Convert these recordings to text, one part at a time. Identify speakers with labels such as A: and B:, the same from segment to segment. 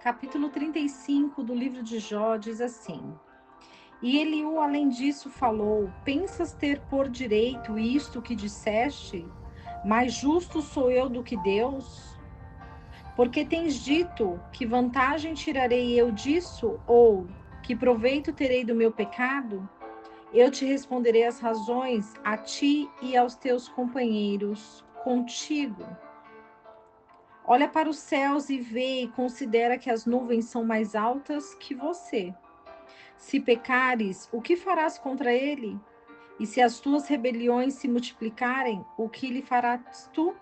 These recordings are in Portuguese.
A: capítulo 35 do livro de Jó diz assim: E Eliú, além disso, falou: Pensas ter por direito isto que disseste? Mais justo sou eu do que Deus? Porque tens dito: Que vantagem tirarei eu disso? Ou que proveito terei do meu pecado? Eu te responderei as razões a ti e aos teus companheiros contigo. Olha para os céus e vê e considera que as nuvens são mais altas que você. Se pecares, o que farás contra ele? E se as tuas rebeliões se multiplicarem, o que lhe farás tu?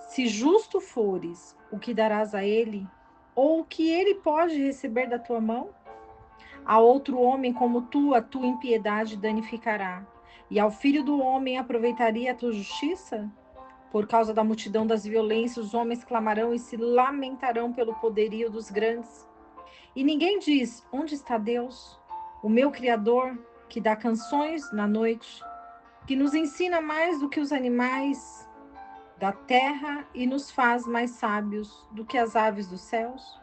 A: Se justo fores, o que darás a ele? Ou o que ele pode receber da tua mão? A outro homem como tu, a tua impiedade danificará. E ao filho do homem aproveitaria a tua justiça? Por causa da multidão das violências, os homens clamarão e se lamentarão pelo poderio dos grandes. E ninguém diz: Onde está Deus? O meu Criador, que dá canções na noite, que nos ensina mais do que os animais da terra e nos faz mais sábios do que as aves dos céus?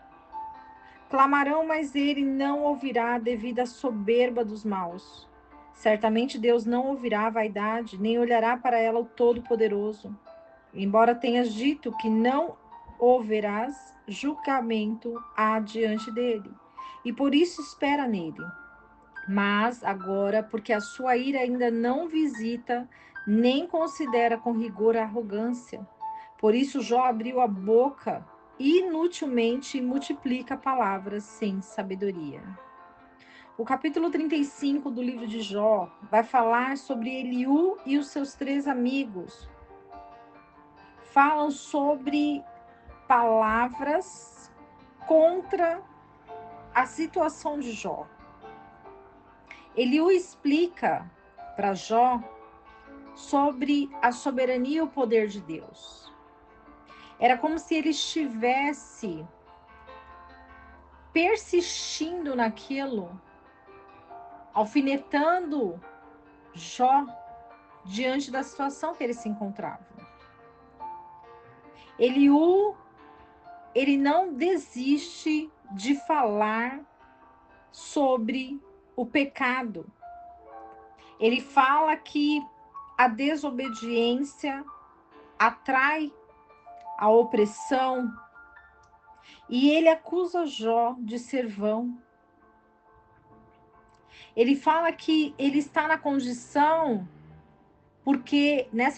A: Clamarão, mas ele não ouvirá devido à soberba dos maus. Certamente Deus não ouvirá a vaidade, nem olhará para ela o Todo-Poderoso. Embora tenhas dito que não ouvirás, julgamento há diante dele, e por isso espera nele. Mas agora, porque a sua ira ainda não visita, nem considera com rigor a arrogância. Por isso Jó abriu a boca inutilmente e multiplica palavras sem sabedoria. O capítulo 35 do livro de Jó vai falar sobre Eliú e os seus 3 amigos. Falam sobre palavras contra a situação de Jó. Eliú explica para Jó sobre a soberania e o poder de Deus. Era como se ele estivesse persistindo naquilo, alfinetando Jó diante da situação que ele se encontrava. Eliú, ele não desiste de falar sobre o pecado. Ele fala que a desobediência atrai a opressão e ele acusa Jó de ser vão. Ele fala que ele está nessa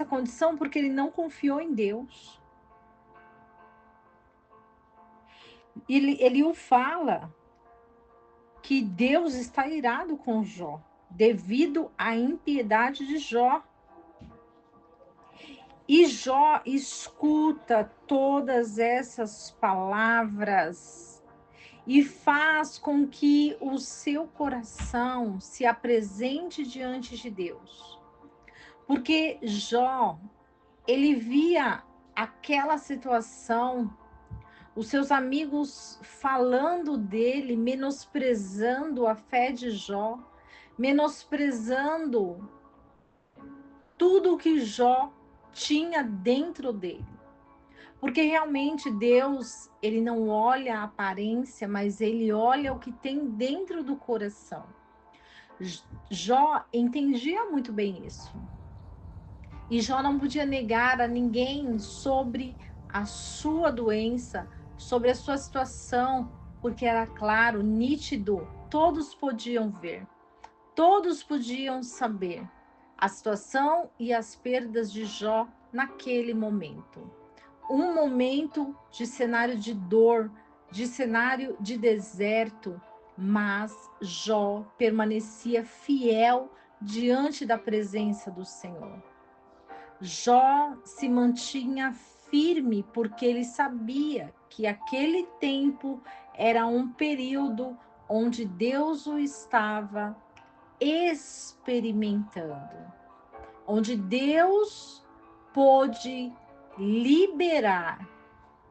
A: condição porque ele não confiou em Deus. Ele o fala que Deus está irado com Jó, devido à impiedade de Jó. E Jó escuta todas essas palavras e faz com que o seu coração se apresente diante de Deus. Porque Jó, ele via aquela situação, os seus amigos falando dele, menosprezando a fé de Jó, menosprezando tudo o que Jó tinha dentro dele. Porque realmente Deus, ele não olha a aparência, mas ele olha o que tem dentro do coração. Jó entendia muito bem isso. E Jó não podia negar a ninguém sobre a sua doença, sobre a sua situação, porque era claro, nítido, todos podiam ver, todos podiam saber a situação e as perdas de Jó naquele momento. Um momento de cenário de dor, de cenário de deserto, mas Jó permanecia fiel diante da presença do Senhor. Jó se mantinha firme porque ele sabia que aquele tempo era um período onde Deus o estava experimentando, onde Deus pôde liberar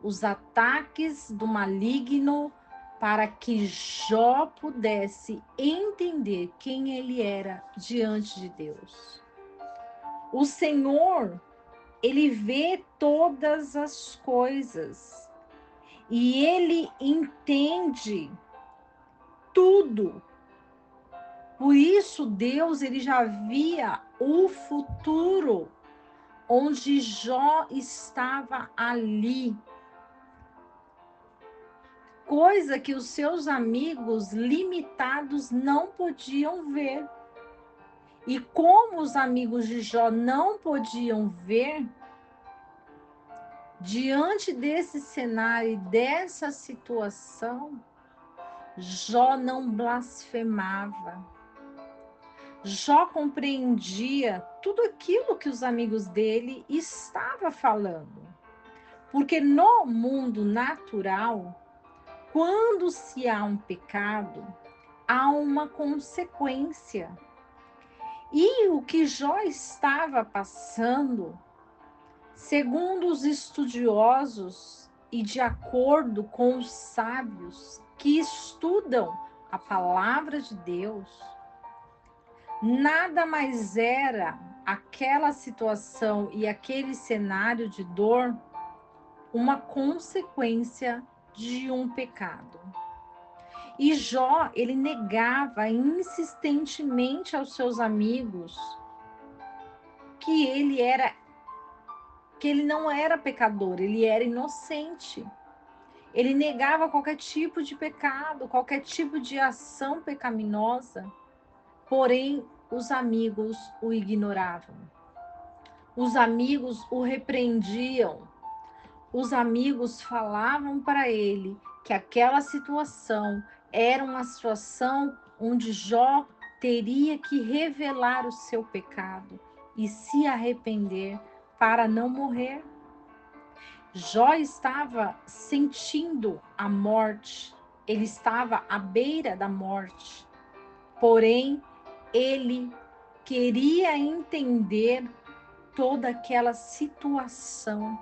A: os ataques do maligno para que Jó pudesse entender quem ele era diante de Deus. O Senhor, ele vê todas as coisas E ele entende tudo. Por isso Deus ele já via o futuro, onde Jó estava ali. Coisa que os seus amigos limitados não podiam ver. E como os amigos de Jó não podiam ver, diante desse cenário e dessa situação, Jó não blasfemava. Jó compreendia tudo aquilo que os amigos dele estavam falando. Porque no mundo natural, quando se há um pecado, há uma consequência. E o que Jó estava passando, segundo os estudiosos e de acordo com os sábios que estudam a palavra de Deus, nada mais era aquela situação e aquele cenário de dor uma consequência de um pecado. E Jó, ele negava insistentemente aos seus amigos que ele não era pecador, ele era inocente. Ele negava qualquer tipo de pecado, qualquer tipo de ação pecaminosa. Porém, os amigos o ignoravam. Os amigos o repreendiam. Os amigos falavam para ele que aquela situação era uma situação onde Jó teria que revelar o seu pecado e se arrepender para não morrer. Jó estava sentindo a morte, ele estava à beira da morte, porém, ele queria entender toda aquela situação,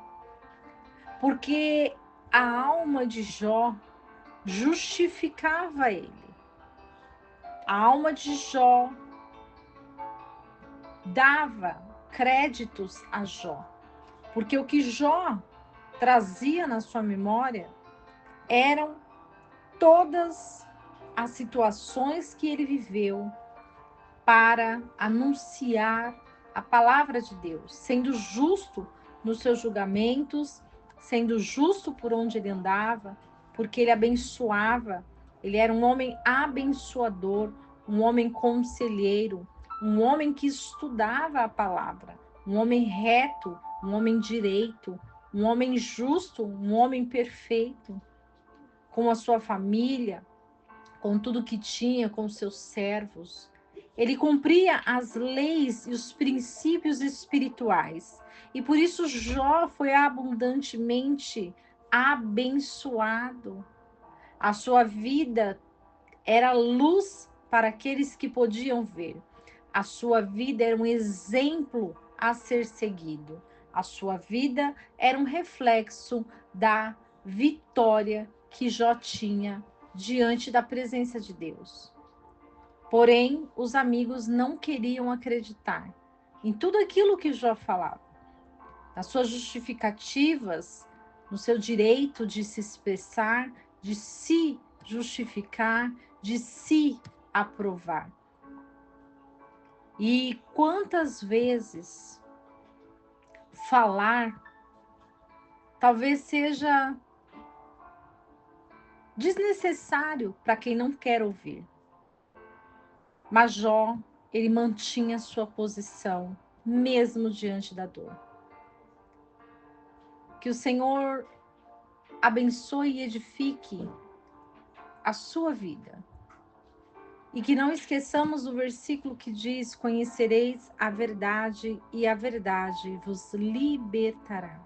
A: porque a alma de Jó justificava ele. A alma de Jó dava créditos a Jó, porque o que Jó trazia na sua memória eram todas as situações que ele viveu para anunciar a palavra de Deus, sendo justo nos seus julgamentos, sendo justo por onde ele andava, porque ele abençoava, ele era um homem abençoador, um homem conselheiro, um homem que estudava a palavra, um homem reto, um homem direito, um homem justo, um homem perfeito, com a sua família, com tudo que tinha, com seus servos. Ele cumpria as leis e os princípios espirituais. E por isso Jó foi abundantemente abençoado. A sua vida era luz para aqueles que podiam ver. A sua vida era um exemplo a ser seguido. A sua vida era um reflexo da vitória que Jó tinha diante da presença de Deus. Porém, os amigos não queriam acreditar em tudo aquilo que Jó falava, nas suas justificativas, no seu direito de se expressar, de se justificar, de se aprovar. E quantas vezes falar talvez seja desnecessário para quem não quer ouvir. Mas Jó, ele mantinha sua posição, mesmo diante da dor. Que o Senhor abençoe e edifique a sua vida. E que não esqueçamos o versículo que diz: conhecereis a verdade e a verdade vos libertará.